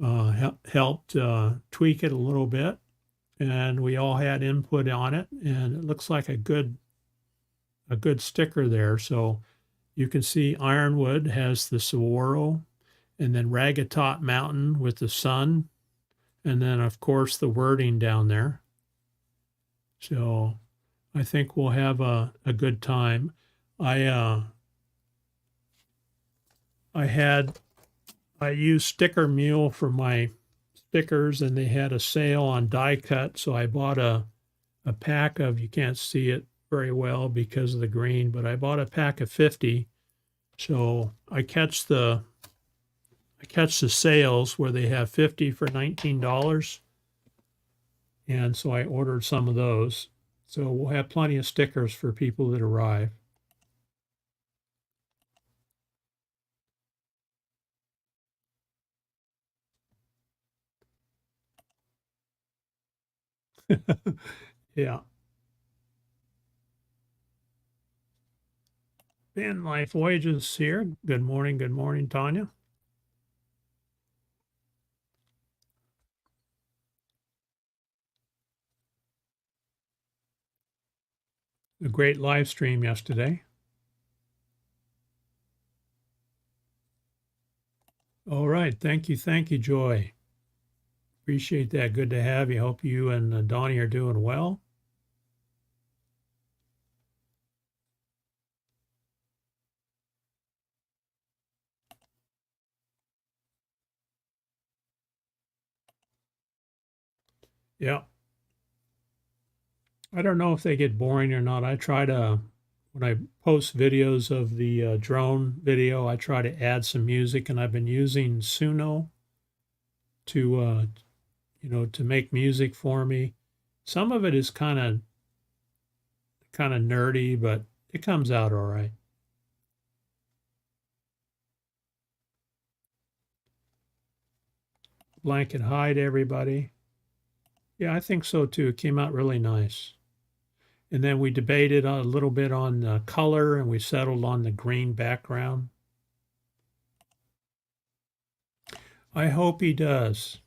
helped tweak it a little bit, and we all had input on it, and it looks like a good sticker there. So you can see Ironwood has the saguaro, and then Ragged Top Mountain with the sun, and then of course the wording down there. So I think we'll have a good time. I used Sticker Mule for my stickers, and they had a sale on die cut, so I bought a pack of, you can't see it very well because of the green, but I bought a pack of 50. So I catch the sales where they have 50 for $19. And so I ordered some of those. So we'll have plenty of stickers for people that arrive. Yeah. Van Life Voyages here. Good morning, Tanya. A great live stream yesterday. All right. Thank you, Joy. Appreciate that. Good to have you. Hope you and Donnie are doing well. Yeah. I don't know if they get boring or not. I try to, when I post videos of the drone video, I try to add some music, and I've been using Suno to, to make music for me. Some of it is kind of nerdy, but it comes out all right. Blanket hide, everybody. Yeah, I think so too. It came out really nice. And then we debated a little bit on color, and we settled on the green background. I hope he does.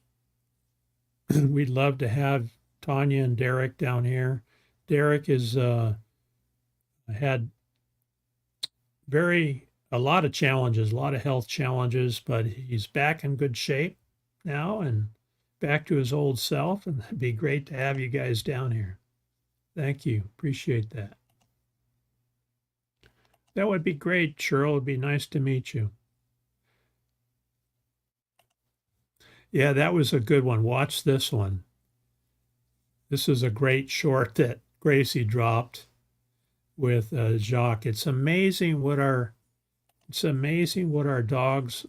We'd love to have Tanya and Derek down here. Derek has had a lot of challenges, a lot of health challenges, but he's back in good shape now and back to his old self, and it'd be great to have you guys down here. Thank you. Appreciate that. That would be great, Cheryl. It'd be nice to meet you. Yeah, that was a good one. Watch this one. This is a great short that Gracie dropped with Jacques. It's amazing what our dogs.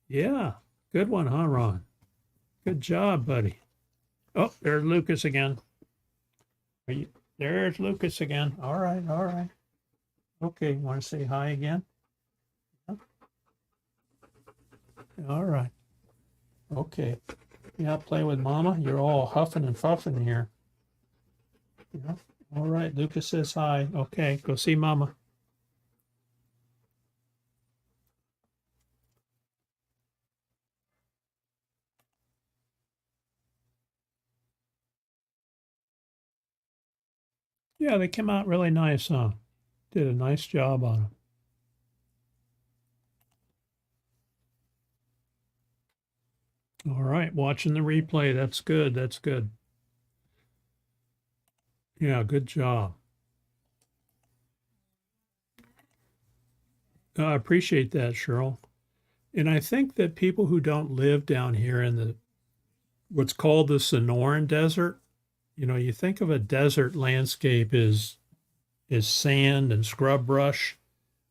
Yeah, good one, huh, Ron? Good job, buddy. Oh, there's Lucas again. There's Lucas again. All right. Okay, want to say hi again? All right. Okay. Yeah, play with Mama. You're all huffing and puffing here. Yeah. All right. Lucas says hi. Okay, go see Mama. Yeah, they came out really nice, huh? Did a nice job on them. All right, watching the replay. That's good. That's good. Yeah, good job. I appreciate that, Cheryl. And I think that people who don't live down here in what's called the Sonoran Desert, you think of a desert landscape as sand and scrub brush.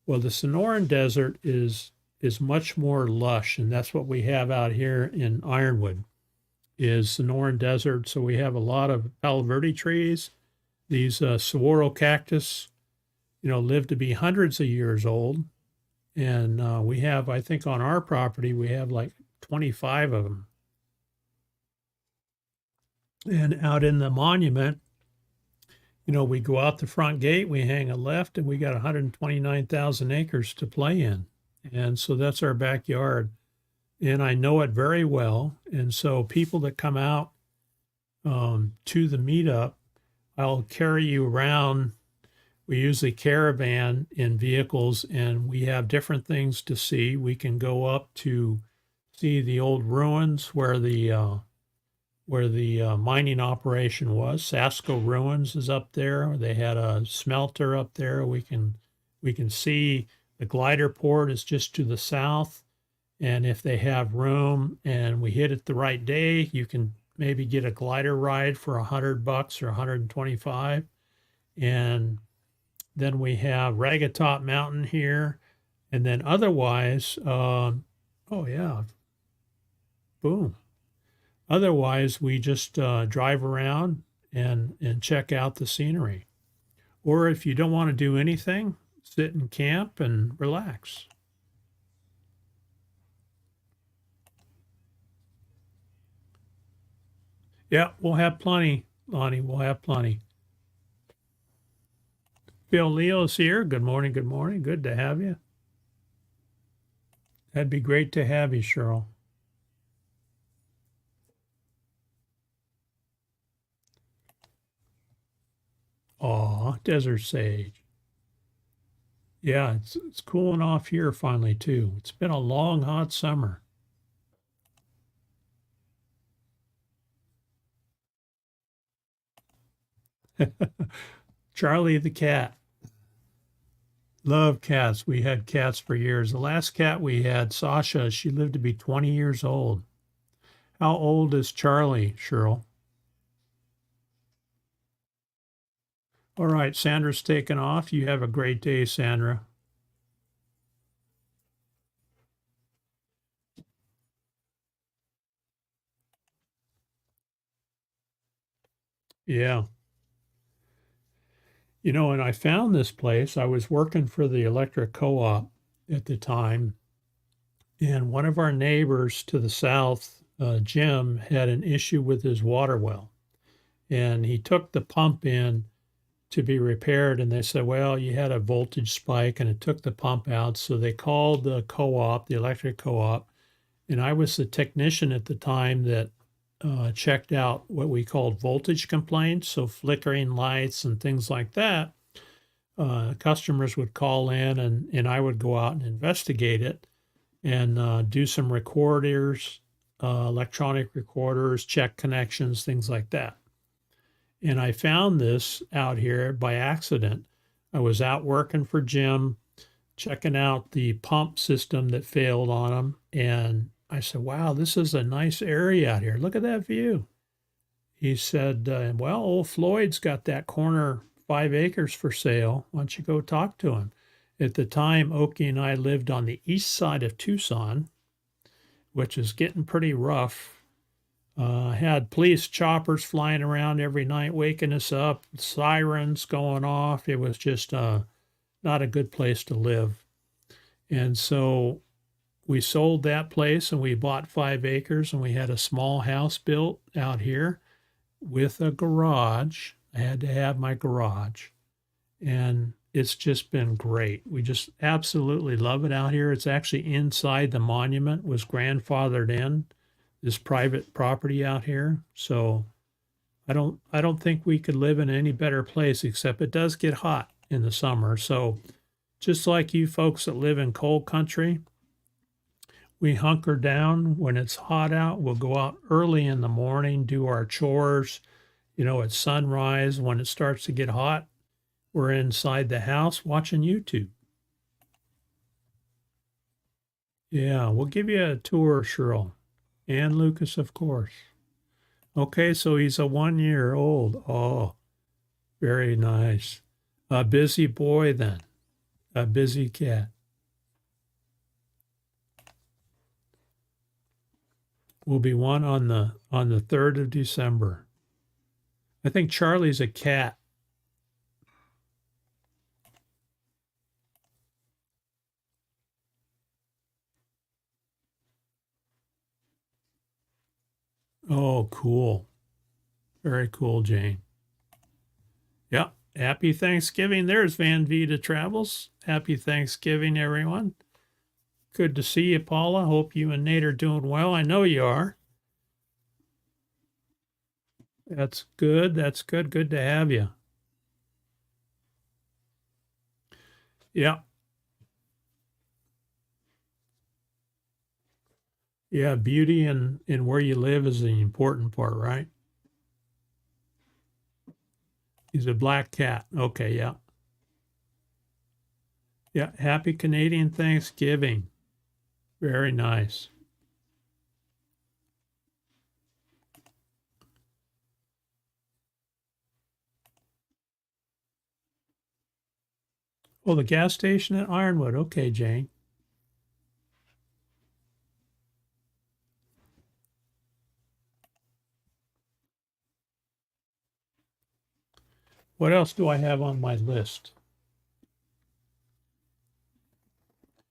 Well, the Sonoran Desert is much more lush, and that's what we have out here in Ironwood is Sonoran Desert. So we have a lot of Palo Verde trees. These saguaro cactus, live to be hundreds of years old. And we have, I think on our property, we have like 25 of them. And out in the monument, we go out the front gate, we hang a left, and we got 129,000 acres to play in. And so that's our backyard. And I know it very well. And so people that come out to the meetup, I'll carry you around. We usually caravan in vehicles, and we have different things to see. We can go up to see the old ruins where the mining operation was. Sasco Ruins is up there. They had a smelter up there. We can see the glider port is just to the south. And if they have room and we hit it the right day, you can maybe get a glider ride for $100 or 125. And then we have Ragatop Mountain here. And then otherwise, oh yeah, boom. Otherwise, we just drive around and check out the scenery. Or if you don't want to do anything, sit and camp and relax. Yeah, we'll have plenty, Lonnie. We'll have plenty. Bill Leo's here. Good morning. Good morning. Good to have you. That'd be great to have you, Cheryl. Aw, desert sage. Yeah, it's cooling off here finally too. It's been a long, hot summer. Charlie the cat. Love cats. We had cats for years. The last cat we had, Sasha, she lived to be 20 years old. How old is Charlie, Cheryl? All right, Sandra's taken off. You have a great day, Sandra. Yeah. And I found this place. I was working for the electric co-op at the time, and one of our neighbors to the south, Jim, had an issue with his water well, and he took the pump in to be repaired, and they said, well, you had a voltage spike, and it took the pump out. So they called the co-op, the electric co-op, and I was the technician at the time that checked out what we called voltage complaints, so flickering lights and things like that. Customers would call in, and I would go out and investigate it and do some recorders, electronic recorders, check connections, things like that. And I found this out here by accident. I was out working for Jim, checking out the pump system that failed on him, and I said, wow, this is a nice area out here. Look at that view. He said, well, old Floyd's got that corner 5 acres for sale. Why don't you go talk to him? At the time, Okie and I lived on the east side of Tucson, which is getting pretty rough. Had police choppers flying around every night, waking us up, sirens going off. It was just not a good place to live. And so we sold that place and we bought 5 acres, and we had a small house built out here with a garage. I had to have my garage, and it's just been great. We just absolutely love it out here. It's actually inside the monument, was grandfathered in, this private property out here. So I don't think we could live in any better place, except it does get hot in the summer. So just like you folks that live in cold country, we hunker down when it's hot out. We'll go out early in the morning, do our chores. At sunrise, when it starts to get hot, we're inside the house watching YouTube. Yeah, we'll give you a tour, Cheryl. And Lucas, of course. Okay, so he's a 1 year old. Oh, very nice. A busy boy then. A busy cat. Will be one on the 3rd of December. I think Charlie's a cat. Oh, cool. Very cool, Jane. Yeah. Happy Thanksgiving. There's Van Vita Travels. Happy Thanksgiving, everyone. Good to see you, Paula. Hope you and Nate are doing well. I know you are. That's good. That's good. Good to have you. Yeah. Yeah. Beauty in where you live is the important part, right? He's a black cat. Okay. Yeah. Yeah. Happy Canadian Thanksgiving. Very nice. Oh, the gas station at Ironwood. Okay, Jane. What else do I have on my list?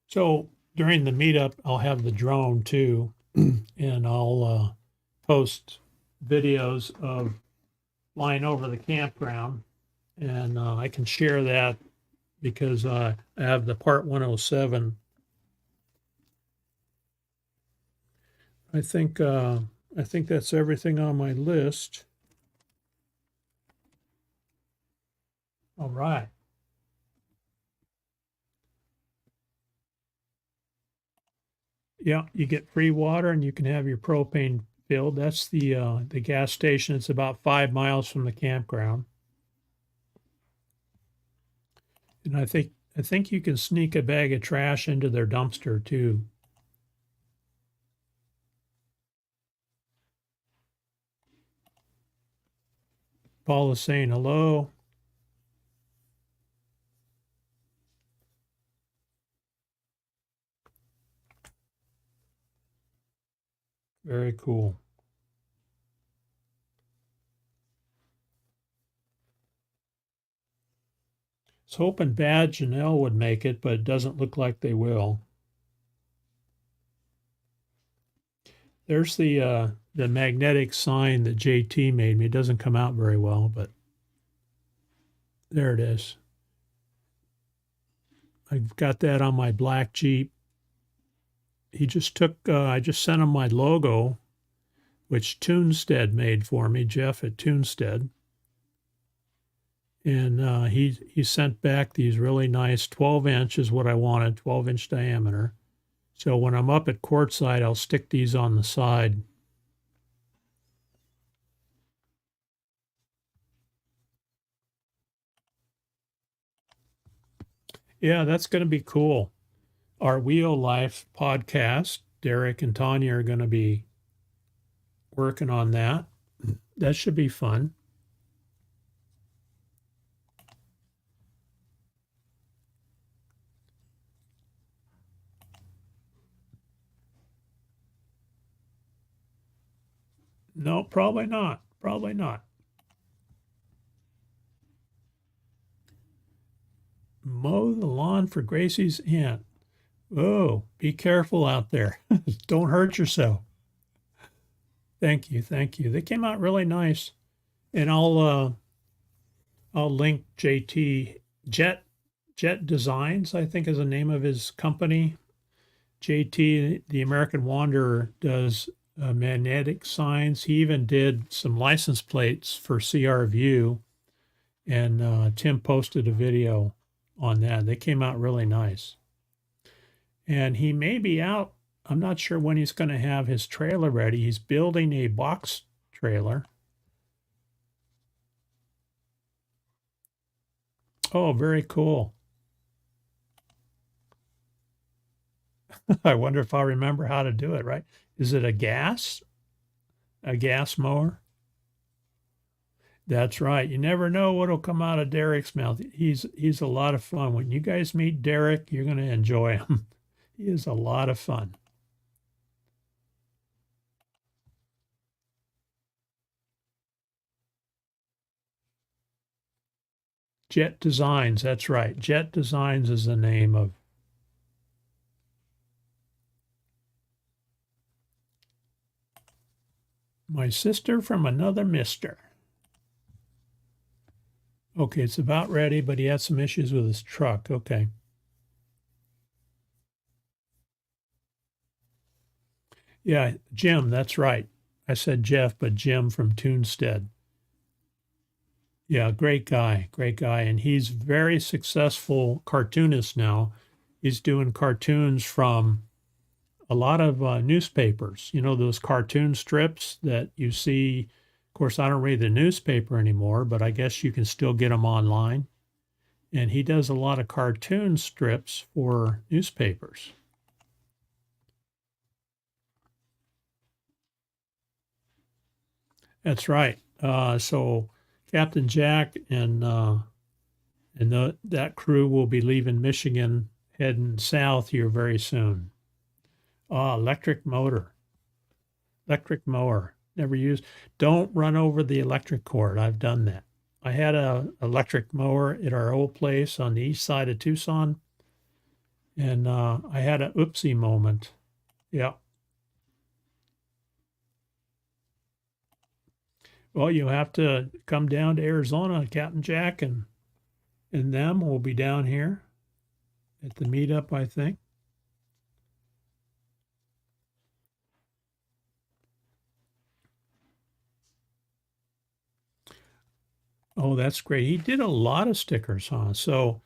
So during the meetup, I'll have the drone too, and I'll post videos of flying over the campground, and I can share that because I have the Part 107. I think that's everything on my list. All right. Yeah, you get free water and you can have your propane filled. That's the gas station. It's about 5 miles from the campground. And I think you can sneak a bag of trash into their dumpster too. Paul is saying hello. Very cool. I was hoping Badge and Elle would make it, but it doesn't look like they will. There's the magnetic sign that JT made me. It doesn't come out very well, but there it is. I've got that on my black Jeep. He just took, I just sent him my logo, which Tunstead made for me, Jeff at Tunstead. And he sent back these really nice 12-inch is what I wanted, 12-inch diameter. So when I'm up at Quartzsite, I'll stick these on the side. Yeah, that's going to be cool. Our Wheel Life podcast, Derek and Tanya are going to be working on that. That should be fun. No, probably not. Probably not. Mow the lawn for Gracie's aunt. Oh, be careful out there. Don't hurt yourself. Thank you. Thank you. They came out really nice. And I'll link JT Jet Designs, I think is the name of his company. JT, the American Wanderer, does magnetic signs. He even did some license plates for CR View, and Tim posted a video on that. They came out really nice. And he may be out. I'm not sure when he's going to have his trailer ready. He's building a box trailer. Oh, very cool. I wonder if I'll remember how to do it, right? Is it a gas mower? That's right. You never know what'll come out of Derek's mouth. He's a lot of fun. When you guys meet Derek, you're going to enjoy him. He is a lot of fun. Jet Designs, that's right. Jet Designs is the name of. My sister from another mister. Okay, it's about ready, but he had some issues with his truck. Okay. Yeah, Jim, that's right. I said Jeff, but Jim from Toonstead. Yeah, great guy, and he's very successful cartoonist now. He's doing cartoons from a lot of newspapers. You know, those cartoon strips that you see. Of course, I don't read the newspaper anymore, but I guess you can still get them online. And he does a lot of cartoon strips for newspapers. That's right. So Captain Jack and that crew will be leaving Michigan, heading south here very soon. Electric mower. Never used. Don't run over the electric cord. I've done that. I had a electric mower at our old place on the east side of Tucson, and I had an oopsie moment. Yeah. Well, you have to come down to Arizona. Captain Jack and them will be down here at the meetup, I think. Oh, that's great. He did a lot of stickers, huh? So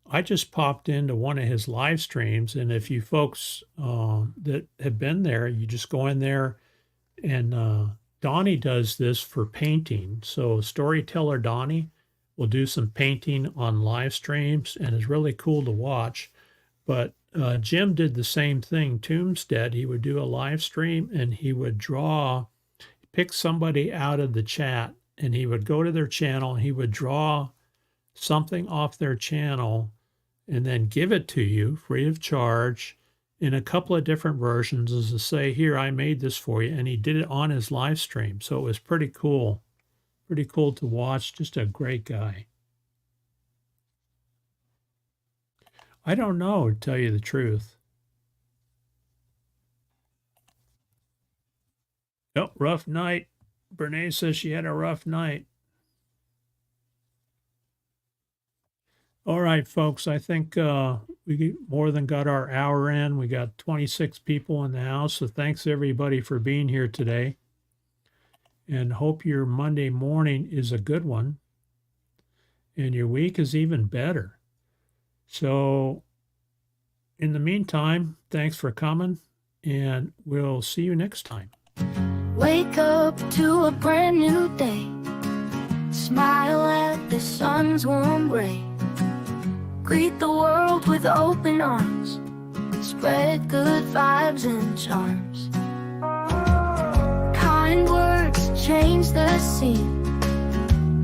I just popped into one of his live streams, and if you folks that have been there, you just go in there, and Donnie does this for painting. So Storyteller Donnie will do some painting on live streams, and it's really cool to watch. But Jim did the same thing. Toonstead, he would do a live stream, and he would pick somebody out of the chat, and he would go to their channel, and he would draw something off their channel and then give it to you free of charge in a couple of different versions, as to say, here, I made this for you. And he did it on his live stream. So it was pretty cool to watch. Just a great guy. I don't know, to tell you the truth. Oh, rough night. Brene says she had a rough night. All right, folks, I think we more than got our hour in. We got 26 people in the house, so thanks everybody for being here today. And hope your Monday morning is a good one, and your week is even better. So in the meantime, thanks for coming, and we'll see you next time. Wake up to a brand new day. Smile at the sun's warm ray. Greet the world with open arms. Spread good vibes and charms. Kind words change the scene.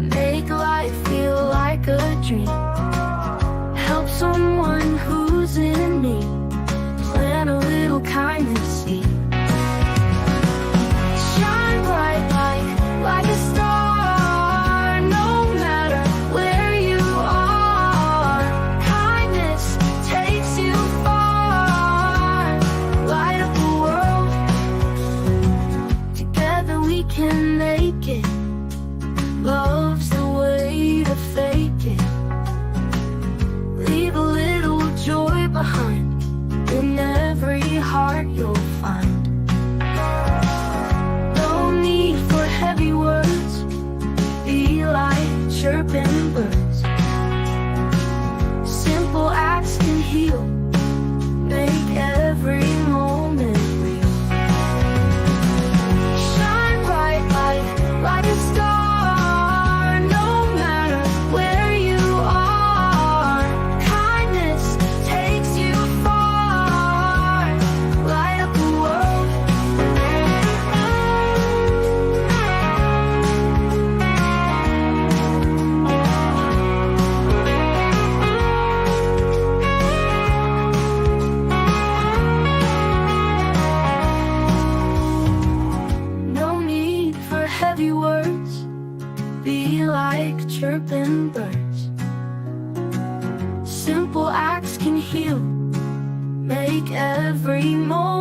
Make life feel like a dream. Help someone who's in need. Plant a little kindness seed. Shine bright like a star. No matter where you are, kindness takes you far. Light up the world. Together we can make it. Love's the way to fake it. Leave a little joy behind in every heart you'll find. No need for heavy words. Be like chirping birds. Simple acts can heal. Make every moment real. Shine bright like a star. No matter where you are, kindness takes you far. Light up the world. No need for heavy words. Be like chirping birds. Simple acts can heal. Make every moment